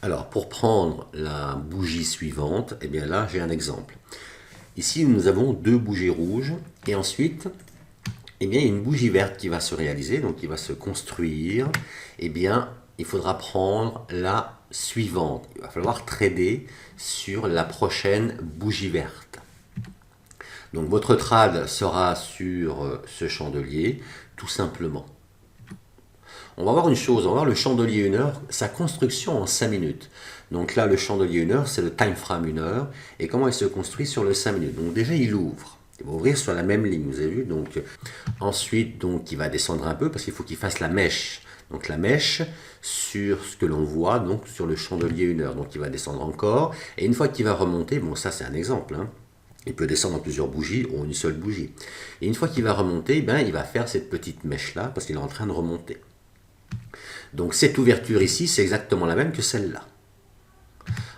Alors, pour prendre la bougie suivante, eh bien là, j'ai un exemple. Ici, nous avons deux bougies rouges et ensuite, eh bien, il y a une bougie verte qui va se réaliser, donc qui va se construire. Eh bien, il faudra prendre la suivante. Il va falloir trader sur la prochaine bougie verte. Donc, votre trade sera sur ce chandelier, tout simplement. On va voir une chose, on va voir le chandelier 1 heure, sa construction en 5 minutes. Donc là, le chandelier 1 heure, c'est le time frame 1 heure. Et comment il se construit sur le 5 minutes. Donc déjà, il ouvre. Il va ouvrir sur la même ligne, vous avez vu. Donc, ensuite, donc, il va descendre un peu parce qu'il faut qu'il fasse la mèche. Donc la mèche sur ce que l'on voit, donc sur le chandelier 1 heure. Donc il va descendre encore. Et une fois qu'il va remonter, bon ça c'est un exemple, hein. Il peut descendre en plusieurs bougies ou une seule bougie. Et une fois qu'il va remonter, ben, il va faire cette petite mèche-là parce qu'il est en train de remonter. Donc cette ouverture ici, c'est exactement la même que celle-là.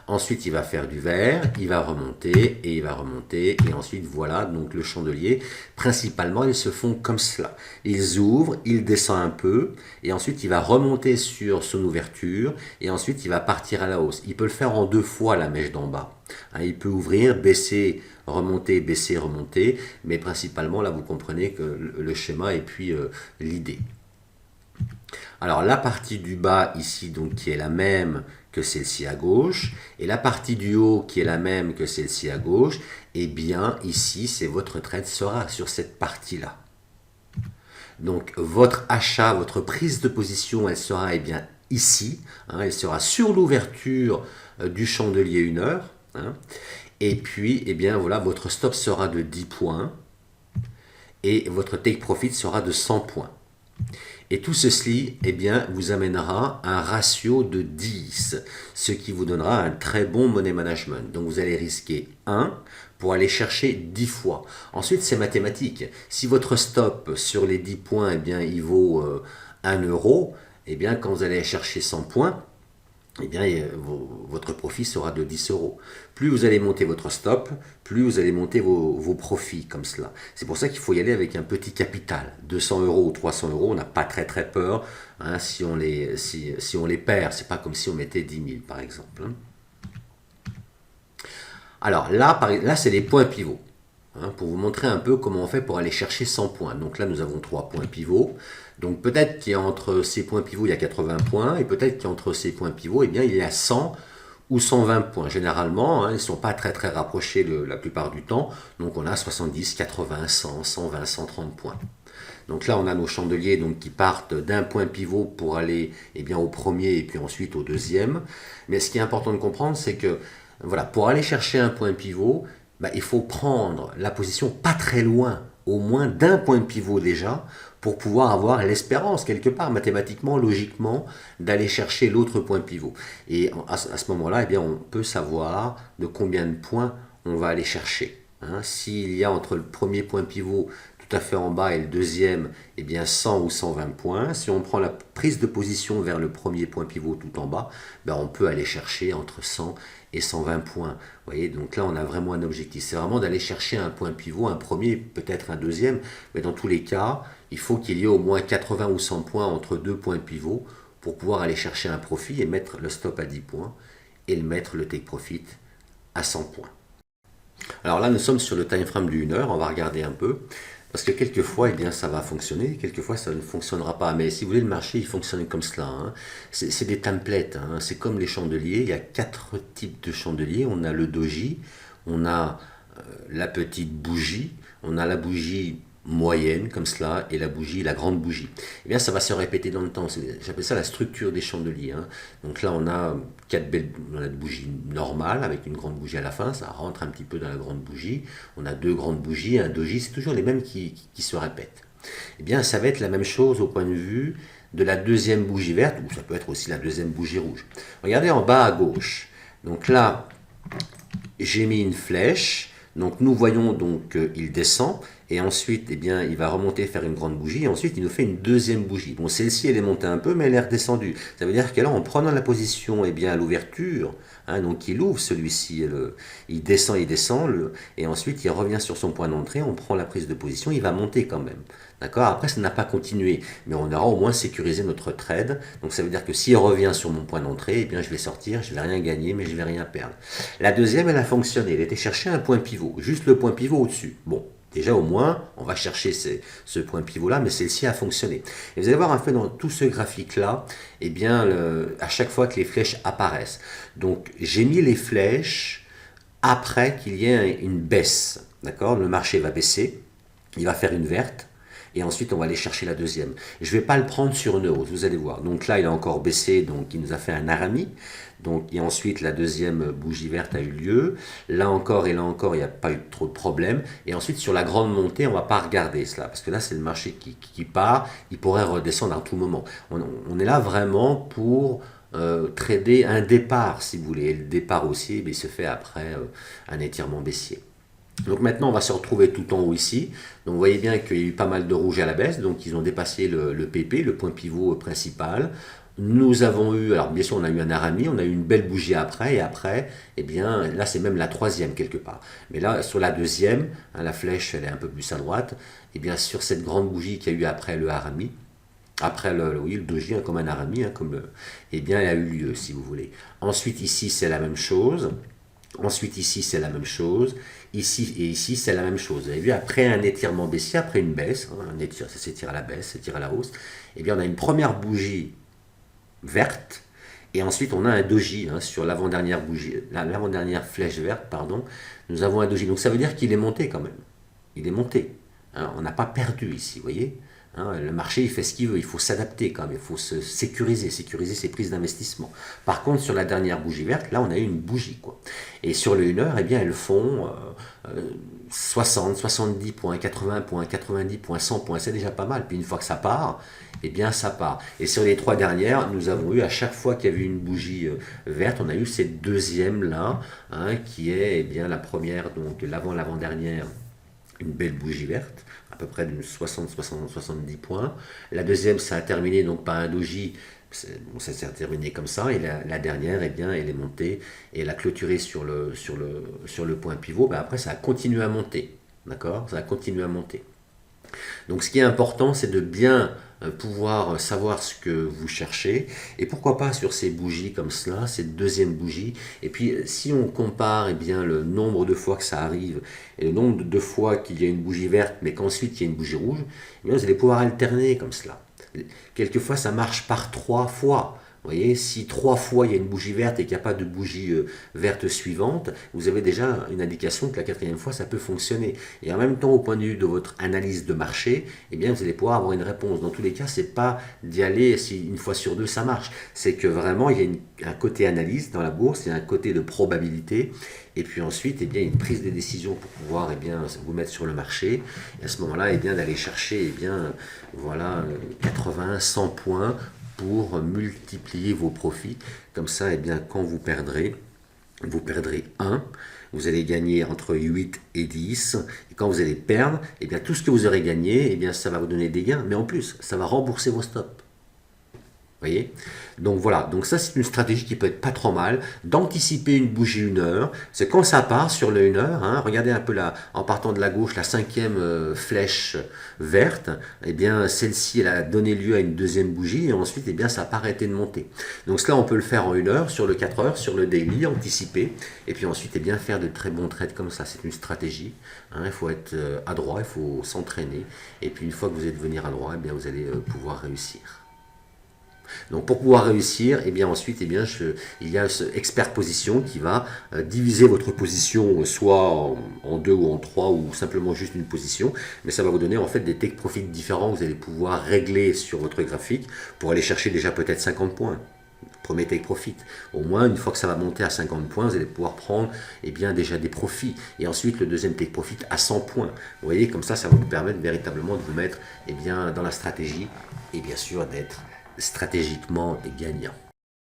Ensuite, il va faire du vert, il va remonter, et il va remonter, et ensuite, voilà, donc le chandelier, principalement, ils se font comme cela. Ils ouvrent, ils descendent un peu, et ensuite, il va remonter sur son ouverture, et ensuite, il va partir à la hausse. Il peut le faire en 2 fois, la mèche d'en bas. Il peut ouvrir, baisser, remonter, mais principalement, là, vous comprenez que le schéma et puis l'idée. Alors la partie du bas ici, donc qui est la même que celle-ci à gauche, et la partie du haut qui est la même que celle-ci à gauche, eh bien ici, c'est votre trade sera sur cette partie-là. Donc votre achat, votre prise de position, elle sera eh bien ici, hein, elle sera sur l'ouverture du chandelier 1 heure, hein, et puis eh bien voilà, votre stop sera de 10 points, et votre take profit sera de 100 points. Et tout ceci eh bien, vous amènera un ratio de 10, ce qui vous donnera un très bon money management. Donc vous allez risquer 1 pour aller chercher 10 fois. Ensuite, c'est mathématique. Si votre stop sur les 10 points, eh bien, il vaut 1 euro, eh bien, quand vous allez chercher 100 points, eh bien, votre profit sera de 10 euros. Plus vous allez monter votre stop, plus vous allez monter vos profits comme cela. C'est pour ça qu'il faut y aller avec un petit capital. 200 euros ou 300 euros, on n'a pas très peur, hein, si on les perd. C'est pas comme si on mettait 10 000 par exemple, hein. Alors là c'est les points pivots, hein, pour vous montrer un peu comment on fait pour aller chercher 100 points. Donc là, nous avons 3 points pivots. Donc peut-être qu'il y a entre ces points pivots, il y a 80 points, et peut-être qu'entre ces points pivots, eh bien, il y a 100 ou 120 points. Généralement, hein, ils ne sont pas très rapprochés la plupart du temps. Donc on a 70, 80, 100, 120, 130 points. Donc là, on a nos chandeliers donc, qui partent d'un point pivot pour aller eh bien, au premier et puis ensuite au deuxième. Mais ce qui est important de comprendre, c'est que voilà, pour aller chercher un point pivot, bah, il faut prendre la position pas très loin, au moins d'un point pivot déjà, pour pouvoir avoir l'espérance, quelque part, mathématiquement, logiquement, d'aller chercher l'autre point pivot. Et à ce moment-là, eh bien, on peut savoir de combien de points on va aller chercher. Hein. S'il y a entre le premier point pivot tout à fait en bas et le deuxième, eh bien 100 ou 120 points. Si on prend la prise de position vers le premier point pivot tout en bas, ben on peut aller chercher entre 100 et 120 points. Vous voyez, donc là, on a vraiment un objectif. C'est vraiment d'aller chercher un point pivot, un premier, peut-être un deuxième, mais dans tous les cas, il faut qu'il y ait au moins 80 ou 100 points entre deux points pivots pour pouvoir aller chercher un profit et mettre le stop à 10 points et le mettre le take profit à 100 points. Alors là, nous sommes sur le time frame du 1 heure, on va regarder un peu. Parce que quelquefois, eh bien, ça va fonctionner, quelquefois ça ne fonctionnera pas. Mais si vous voulez, le marché, il fonctionne comme cela, hein. C'est des templates, hein. C'est comme les chandeliers. Il y a 4 types de chandeliers. On a le doji, on a la petite bougie, on a la bougie moyenne comme cela et la grande bougie. Eh bien, ça va se répéter dans le temps. J'appelle ça la structure des chandeliers, hein. Donc là, on a on a une bougie normale avec une grande bougie à la fin. Ça rentre un petit peu dans la grande bougie. On a 2 grandes bougies, un doji. C'est toujours les mêmes qui se répètent. Eh bien, ça va être la même chose au point de vue de la deuxième bougie verte, ou ça peut être aussi la deuxième bougie rouge. Regardez en bas à gauche. Donc là, j'ai mis une flèche. Donc nous voyons donc qu'il descend. et ensuite, eh bien, il va remonter, faire une grande bougie, et ensuite, il nous fait une deuxième bougie. Bon, celle-ci, elle est montée un peu, mais elle est redescendue. Ça veut dire que là, en prenant la position, eh bien, à l'ouverture, hein, donc il ouvre celui-ci, il descend, et ensuite, il revient sur son point d'entrée, on prend la prise de position, il va monter quand même. D'accord? Après, ça n'a pas continué, mais on aura au moins sécurisé notre trade. Donc, ça veut dire que s'il revient sur mon point d'entrée, eh bien, je vais sortir, je ne vais rien gagner, mais je ne vais rien perdre. La deuxième, elle a fonctionné. Elle était chercher un point pivot, juste le point pivot au-dessus. Bon, déjà, au moins, on va chercher ce point pivot-là, mais celle-ci a fonctionné. Et vous allez voir, en fait, dans tout ce graphique-là, eh bien, à chaque fois que les flèches apparaissent. Donc, j'ai mis les flèches après qu'il y ait une baisse. D'accord? Le marché va baisser, il va faire une verte, et ensuite on va aller chercher la deuxième. Je ne vais pas le prendre sur une hausse, vous allez voir. Donc là, il a encore baissé, donc il nous a fait un harami. Donc, et ensuite, la deuxième bougie verte a eu lieu. Là encore et là encore, il n'y a pas eu trop de problèmes. Et ensuite, sur la grande montée, on ne va pas regarder cela. Parce que là, c'est le marché qui part. Il pourrait redescendre à tout moment. On est là vraiment pour trader un départ, si vous voulez. Et le départ aussi, il se fait après un étirement baissier. Donc maintenant, on va se retrouver tout en haut ici. Donc vous voyez bien qu'il y a eu pas mal de rouge à la baisse. Donc ils ont dépassé le PP, le point pivot principal. Nous avons eu, alors bien sûr on a eu un harami, on a eu une belle bougie après, et après, eh bien là c'est même la troisième quelque part. Mais là sur la deuxième, hein, la flèche elle est un peu plus à droite, et bien sur cette grande bougie qu'il y a eu après le harami, après oui, le doji, hein, comme un harami, hein, eh bien elle a eu lieu si vous voulez. Ensuite ici c'est la même chose. Ensuite ici c'est la même chose, ici et ici c'est la même chose. Vous avez vu, après un étirement baissier, après une baisse, hein, ça s'étire à la baisse, s'étire à la hausse, eh bien on a une première bougie verte, et ensuite on a un doji, hein, sur l'avant-dernière bougie, l'avant-dernière flèche verte, pardon, nous avons un doji. Donc ça veut dire qu'il est monté quand même. Il est monté. Hein, on n'a pas perdu ici, vous voyez. Hein, le marché, il fait ce qu'il veut, il faut s'adapter quand même, il faut se sécuriser ses prises d'investissement. Par contre, sur la dernière bougie verte, là, on a eu une bougie, quoi. Et sur le 1 heure, eh bien, elles font 60, 70 points, 80 points, 90 points, 100 points, c'est déjà pas mal. Puis une fois que ça part, eh bien, ça part. Et sur les trois dernières, nous avons eu, à chaque fois qu'il y avait une bougie verte, on a eu cette deuxième-là, hein, qui est, eh bien, la première, donc l'avant-dernière, une belle bougie verte, à peu près d'une 70 points. La deuxième, ça a terminé donc par un doji, bon, ça s'est terminé comme ça, et la dernière, eh bien, elle est montée, et elle a clôturé sur le point pivot. Ben après, ça a continué à monter, d'accord? Ça a continué à monter. Donc ce qui est important, c'est de bien pouvoir savoir ce que vous cherchez, et pourquoi pas sur ces bougies comme cela, cette deuxième bougie. Et puis si on compare, eh bien, le nombre de fois que ça arrive et le nombre de fois qu'il y a une bougie verte mais qu'ensuite il y a une bougie rouge, eh bien, vous allez pouvoir alterner comme cela. Quelquefois ça marche par 3 fois. Vous voyez, si 3 fois il y a une bougie verte et qu'il n'y a pas de bougie verte suivante, vous avez déjà une indication que la 4e fois ça peut fonctionner. Et en même temps, au point de vue de votre analyse de marché, eh bien, vous allez pouvoir avoir une réponse. Dans tous les cas, c'est pas d'y aller si une fois sur deux ça marche. C'est que vraiment il y a un côté analyse dans la bourse, il y a un côté de probabilité. Et puis ensuite, eh bien, une prise de décision pour pouvoir, eh bien, vous mettre sur le marché. Et à ce moment-là, eh bien, d'aller chercher, eh bien, voilà, 80, 100 points pour multiplier vos profits. Comme ça, eh bien, quand vous perdrez 1, vous allez gagner entre 8 et 10. Et quand vous allez perdre, eh bien, tout ce que vous aurez gagné, eh bien, ça va vous donner des gains. Mais en plus, ça va rembourser vos stops. Voyez, donc voilà, donc ça c'est une stratégie qui peut être pas trop mal, d'anticiper une bougie 1 heure. C'est quand ça part sur le 1 heure, hein, regardez un peu là, en partant de la gauche, la 5e flèche verte, et bien celle-ci elle a donné lieu à une deuxième bougie, et ensuite et bien ça n'a pas arrêté de monter. Donc cela on peut le faire en 1 heure, sur le 4 heures, sur le daily, anticiper, et puis ensuite et bien faire de très bons trades comme ça. C'est une stratégie, hein, il faut être adroit, il faut s'entraîner, et puis une fois que vous êtes venu adroit, et bien vous allez pouvoir réussir. Donc pour pouvoir réussir, et bien ensuite, eh bien, il y a ce expert position qui va diviser votre position soit en 2 ou en 3 ou simplement juste une position, mais ça va vous donner en fait des take profits différents que vous allez pouvoir régler sur votre graphique pour aller chercher déjà peut-être 50 points. Premier take profit. Au moins, une fois que ça va monter à 50 points, vous allez pouvoir prendre eh bien, déjà des profits. Et ensuite, le deuxième take profit à 100 points. Vous voyez, comme ça va vous permettre véritablement de vous mettre eh bien, dans la stratégie et bien sûr d'être stratégiquement gagnant.